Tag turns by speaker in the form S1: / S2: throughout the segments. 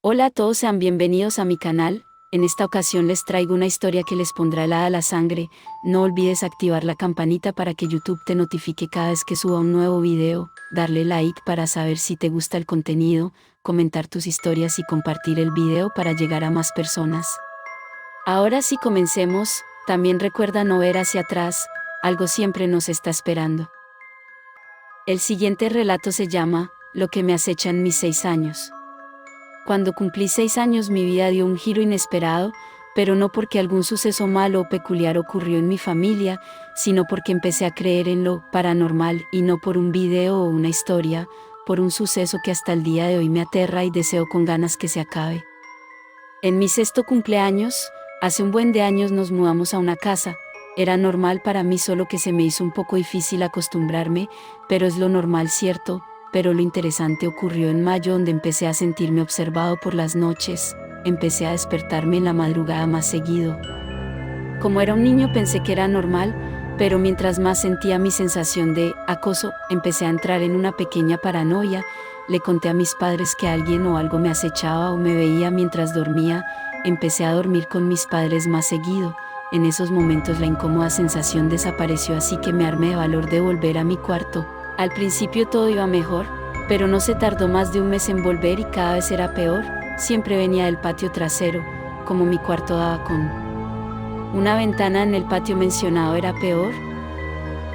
S1: Hola a todos, sean bienvenidos a mi canal. En esta ocasión les traigo una historia que les pondrá helada la sangre. No olvides activar la campanita para que YouTube te notifique cada vez que suba un nuevo video, darle like para saber si te gusta el contenido, comentar tus historias y compartir el video para llegar a más personas. Ahora sí, comencemos. También recuerda no ver hacia atrás, algo siempre nos está esperando. El siguiente relato se llama Lo que me acecha en mis 6 años. Cuando cumplí 6 años mi vida dio un giro inesperado, pero no porque algún suceso malo o peculiar ocurrió en mi familia, sino porque empecé a creer en lo paranormal y no por un video o una historia, por un suceso que hasta el día de hoy me aterra y deseo con ganas que se acabe. En mi 6º cumpleaños, hace un buen de años nos mudamos a una casa. Era normal para mí, solo que se me hizo un poco difícil acostumbrarme, pero es lo normal, ¿cierto? Pero lo interesante ocurrió en mayo, donde empecé a sentirme observado por las noches, empecé a despertarme en la madrugada más seguido. Como era un niño pensé que era normal, pero mientras más sentía mi sensación de acoso, empecé a entrar en una pequeña paranoia. Le conté a mis padres que alguien o algo me acechaba o me veía mientras dormía. Empecé a dormir con mis padres más seguido. En esos momentos la incómoda sensación desapareció, así que me armé de valor de volver a mi cuarto. Al principio todo iba mejor, pero no se tardó más de un mes en volver y cada vez era peor. Siempre venía del patio trasero, como mi cuarto daba con una ventana en el patio mencionado, era peor.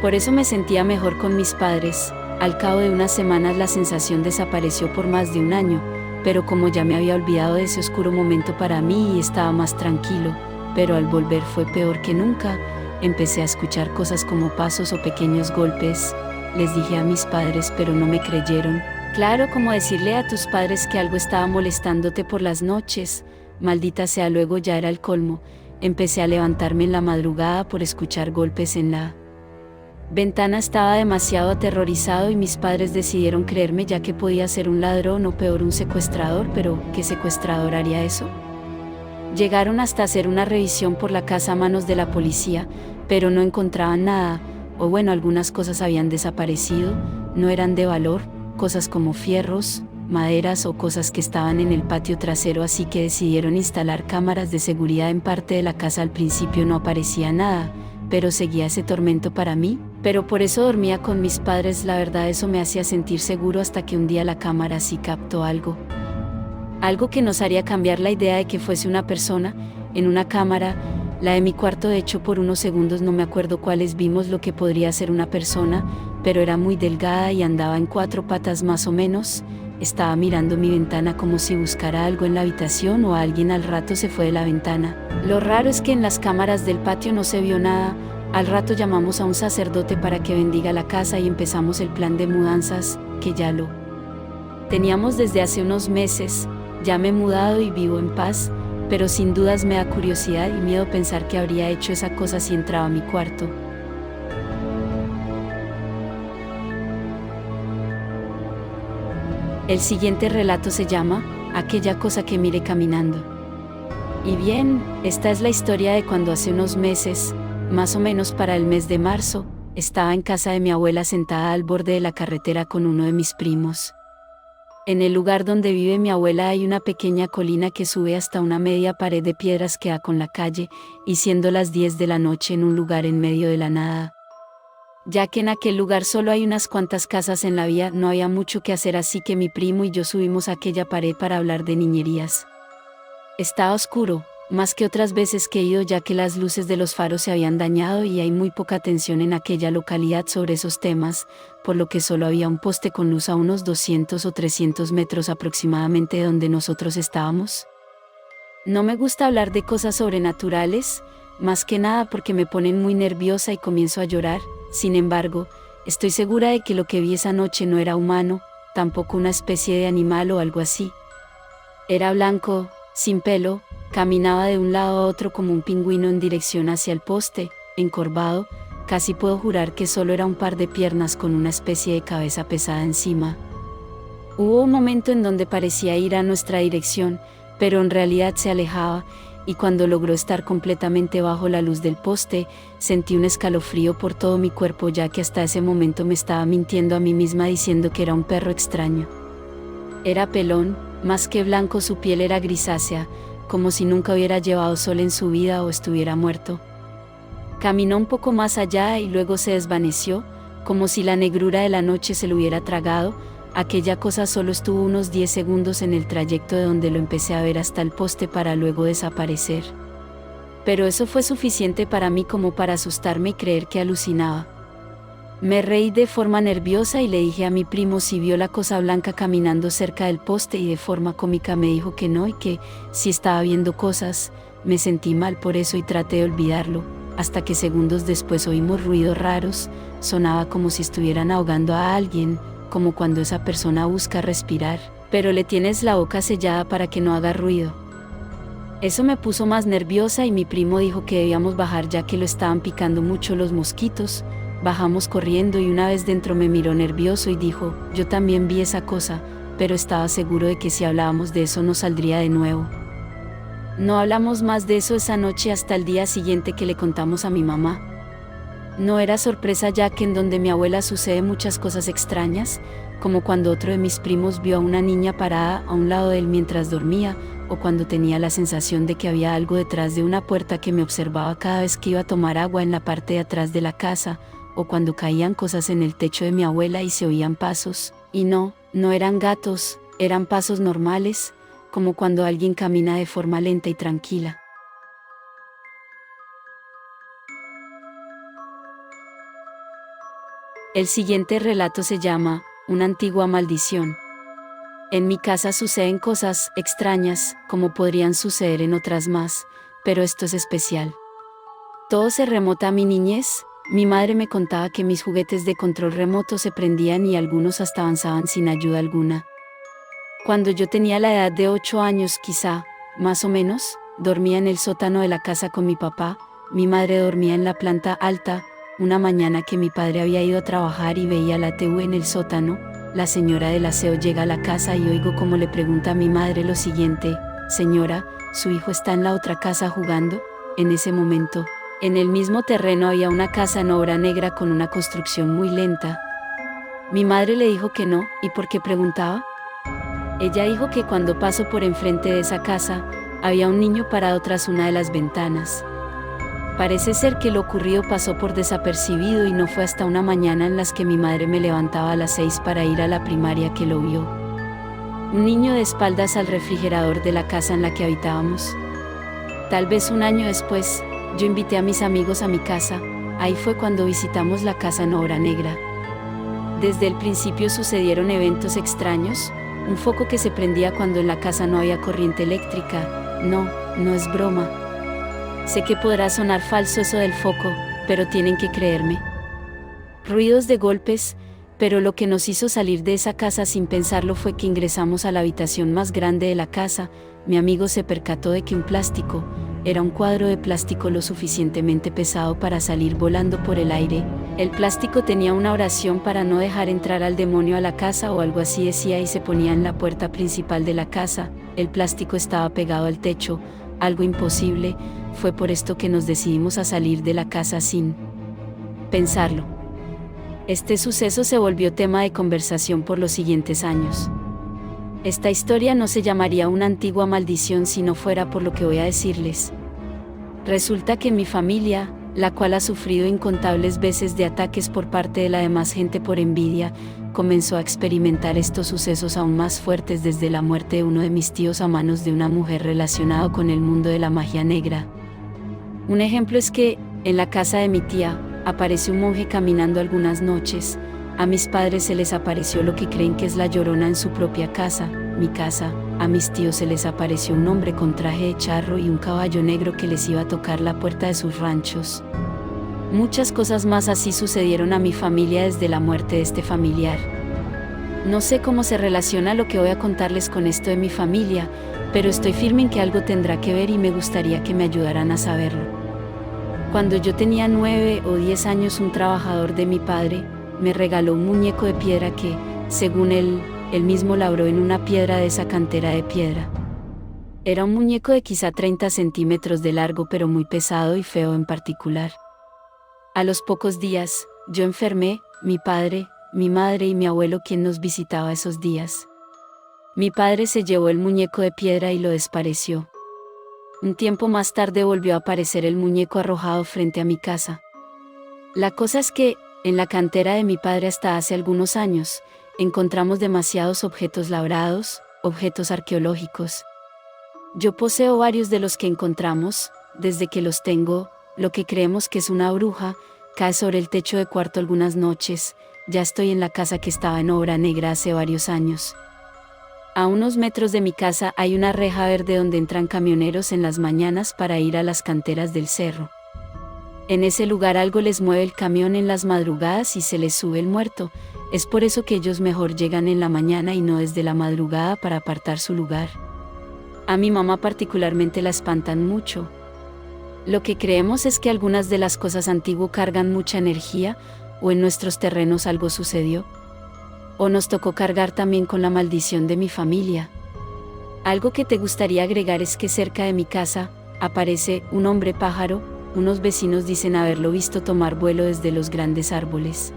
S1: Por eso me sentía mejor con mis padres. Al cabo de unas semanas la sensación desapareció por más de un año, pero como ya me había olvidado de ese oscuro momento para mí y estaba más tranquilo, pero al volver fue peor que nunca. Empecé a escuchar cosas como pasos o pequeños golpes. Les dije a mis padres, pero no me creyeron. Claro, como decirle a tus padres que algo estaba molestándote por las noches. Maldita sea, luego ya era el colmo. Empecé a levantarme en la madrugada por escuchar golpes en la ventana. Estaba demasiado aterrorizado y mis padres decidieron creerme, ya que podía ser un ladrón o peor un secuestrador. Pero ¿qué secuestrador haría eso? Llegaron hasta hacer una revisión por la casa a manos de la policía, pero no encontraban nada. O bueno, algunas cosas habían desaparecido, no eran de valor, cosas como fierros, maderas o cosas que estaban en el patio trasero, así que decidieron instalar cámaras de seguridad en parte de la casa. Al principio no aparecía nada, pero seguía ese tormento para mí, pero por eso dormía con mis padres. La verdad, eso me hacía sentir seguro, hasta que un día la cámara sí captó algo que nos haría cambiar la idea de que fuese una persona. En una cámara, la de mi cuarto, de hecho por unos segundos, no me acuerdo cuáles, vimos lo que podría ser una persona, pero era muy delgada y andaba en 4 patas más o menos. Estaba mirando mi ventana como si buscara algo en la habitación o a alguien. Al rato se fue de la ventana. Lo raro es que en las cámaras del patio no se vio nada. Al rato llamamos a un sacerdote para que bendiga la casa y empezamos el plan de mudanzas, que ya lo teníamos desde hace unos meses. Ya me he mudado y vivo en paz, pero sin dudas me da curiosidad y miedo pensar que habría hecho esa cosa si entraba a mi cuarto. El siguiente relato se llama Aquella cosa que miré caminando. Y bien, esta es la historia de cuando hace unos meses, más o menos para el mes de marzo, estaba en casa de mi abuela sentada al borde de la carretera con uno de mis primos. En el lugar donde vive mi abuela hay una pequeña colina que sube hasta una media pared de piedras que da con la calle, y siendo las 10 de la noche en un lugar en medio de la nada, ya que en aquel lugar solo hay unas cuantas casas en la vía, no había mucho que hacer, así que mi primo y yo subimos a aquella pared para hablar de niñerías. Estaba oscuro, más que otras veces que he ido, ya que las luces de los faros se habían dañado y hay muy poca atención en aquella localidad sobre esos temas, por lo que solo había un poste con luz a unos 200 o 300 metros aproximadamente de donde nosotros estábamos. No me gusta hablar de cosas sobrenaturales, más que nada porque me ponen muy nerviosa y comienzo a llorar. Sin embargo, estoy segura de que lo que vi esa noche no era humano, tampoco una especie de animal o algo así. Era blanco, sin pelo, caminaba de un lado a otro como un pingüino en dirección hacia el poste, encorvado. Casi puedo jurar que solo era un par de piernas con una especie de cabeza pesada encima. Hubo un momento en donde parecía ir a nuestra dirección, pero en realidad se alejaba, y cuando logró estar completamente bajo la luz del poste, sentí un escalofrío por todo mi cuerpo, ya que hasta ese momento me estaba mintiendo a mí misma diciendo que era un perro extraño. Era pelón, Más que blanco, su piel era grisácea, como si nunca hubiera llevado sol en su vida o estuviera muerto. Caminó un poco más allá y luego se desvaneció, como si la negrura de la noche se lo hubiera tragado. Aquella cosa solo estuvo unos 10 segundos en el trayecto de donde lo empecé a ver hasta el poste para luego desaparecer. Pero eso fue suficiente para mí como para asustarme y creer que alucinaba. Me reí de forma nerviosa y le dije a mi primo si vio la cosa blanca caminando cerca del poste, y de forma cómica me dijo que no y que si estaba viendo cosas. Me sentí mal por eso y traté de olvidarlo, hasta que segundos después oímos ruidos raros. Sonaba como si estuvieran ahogando a alguien, como cuando esa persona busca respirar, pero le tienes la boca sellada para que no haga ruido. Eso me puso más nerviosa y mi primo dijo que debíamos bajar ya que lo estaban picando mucho los mosquitos. Bajamos corriendo y una vez dentro me miró nervioso y dijo: yo también vi esa cosa, pero estaba seguro de que si hablábamos de eso no saldría de nuevo. No hablamos más de eso esa noche hasta el día siguiente que le contamos a mi mamá. No era sorpresa ya que en donde mi abuela sucede muchas cosas extrañas, como cuando otro de mis primos vio a una niña parada a un lado de él mientras dormía, o cuando tenía la sensación de que había algo detrás de una puerta que me observaba cada vez que iba a tomar agua en la parte de atrás de la casa, o cuando caían cosas en el techo de mi abuela y se oían pasos, y no eran gatos, eran pasos normales, como cuando alguien camina de forma lenta y tranquila. El siguiente relato se llama Una antigua maldición. En mi casa suceden cosas extrañas, como podrían suceder en otras más, pero esto es especial. Todo se remota a mi niñez. Mi madre me contaba que mis juguetes de control remoto se prendían y algunos hasta avanzaban sin ayuda alguna. Cuando yo tenía la edad de 8 años quizá, más o menos, dormía en el sótano de la casa con mi papá. Mi madre dormía en la planta alta. Una mañana que mi padre había ido a trabajar y veía la TV en el sótano, la señora del aseo llega a la casa y oigo cómo le pregunta a mi madre lo siguiente: señora, ¿su hijo está en la otra casa jugando? En ese momento, en el mismo terreno había una casa en obra negra con una construcción muy lenta. Mi madre le dijo que no. ¿Y por qué preguntaba? Ella dijo que cuando pasó por enfrente de esa casa, había un niño parado tras una de las ventanas. Parece ser que lo ocurrido pasó por desapercibido y no fue hasta una mañana en las que mi madre me levantaba a las 6 para ir a la primaria que lo vio. Un niño de espaldas al refrigerador de la casa en la que habitábamos. Tal vez un año después, yo invité a mis amigos a mi casa. Ahí fue cuando visitamos la casa en obra negra. Desde el principio sucedieron eventos extraños, un foco que se prendía cuando en la casa no había corriente eléctrica. No es broma. Sé que podrá sonar falso eso del foco, pero tienen que creerme. Ruidos de golpes, pero lo que nos hizo salir de esa casa sin pensarlo fue que ingresamos a la habitación más grande de la casa. Mi amigo se percató de que un plástico, era un cuadro de plástico lo suficientemente pesado para salir volando por el aire. El plástico tenía una oración para no dejar entrar al demonio a la casa o algo así decía, y se ponía en la puerta principal de la casa. El plástico estaba pegado al techo, algo imposible. Fue por esto que nos decidimos a salir de la casa sin pensarlo. Este suceso se volvió tema de conversación por los siguientes años. Esta historia no se llamaría una antigua maldición si no fuera por lo que voy a decirles. Resulta que mi familia, la cual ha sufrido incontables veces de ataques por parte de la demás gente por envidia, comenzó a experimentar estos sucesos aún más fuertes desde la muerte de uno de mis tíos a manos de una mujer relacionada con el mundo de la magia negra. Un ejemplo es que, en la casa de mi tía, aparece un monje caminando algunas noches. A mis padres se les apareció lo que creen que es la Llorona en su propia casa, mi casa. A mis tíos se les apareció un hombre con traje de charro y un caballo negro que les iba a tocar la puerta de sus ranchos. Muchas cosas más así sucedieron a mi familia desde la muerte de este familiar. No sé cómo se relaciona lo que voy a contarles con esto de mi familia, pero estoy firme en que algo tendrá que ver y me gustaría que me ayudaran a saberlo. Cuando yo tenía 9 o 10 años, un trabajador de mi padre me regaló un muñeco de piedra que, según él mismo labró en una piedra de esa cantera de piedra. Era un muñeco de quizá 30 centímetros de largo, pero muy pesado y feo en particular. A los pocos días, yo enfermé, mi padre, mi madre y mi abuelo, quien nos visitaba esos días. Mi padre se llevó el muñeco de piedra y lo despareció. Un tiempo más tarde volvió a aparecer el muñeco arrojado frente a mi casa. La cosa es que, en la cantera de mi padre hasta hace algunos años, encontramos demasiados objetos labrados, objetos arqueológicos. Yo poseo varios de los que encontramos. Desde que los tengo, lo que creemos que es una bruja, cae sobre el techo de cuarto algunas noches. Ya estoy en la casa que estaba en obra negra hace varios años. A unos metros de mi casa hay una reja verde donde entran camioneros en las mañanas para ir a las canteras del cerro. En ese lugar algo les mueve el camión en las madrugadas y se les sube el muerto. Es por eso que ellos mejor llegan en la mañana y no desde la madrugada para apartar su lugar. A mi mamá particularmente la espantan mucho. Lo que creemos es que algunas de las cosas antiguas cargan mucha energía, o en nuestros terrenos algo sucedió. O nos tocó cargar también con la maldición de mi familia. Algo que te gustaría agregar es que cerca de mi casa aparece un hombre pájaro. Unos vecinos dicen haberlo visto tomar vuelo desde los grandes árboles.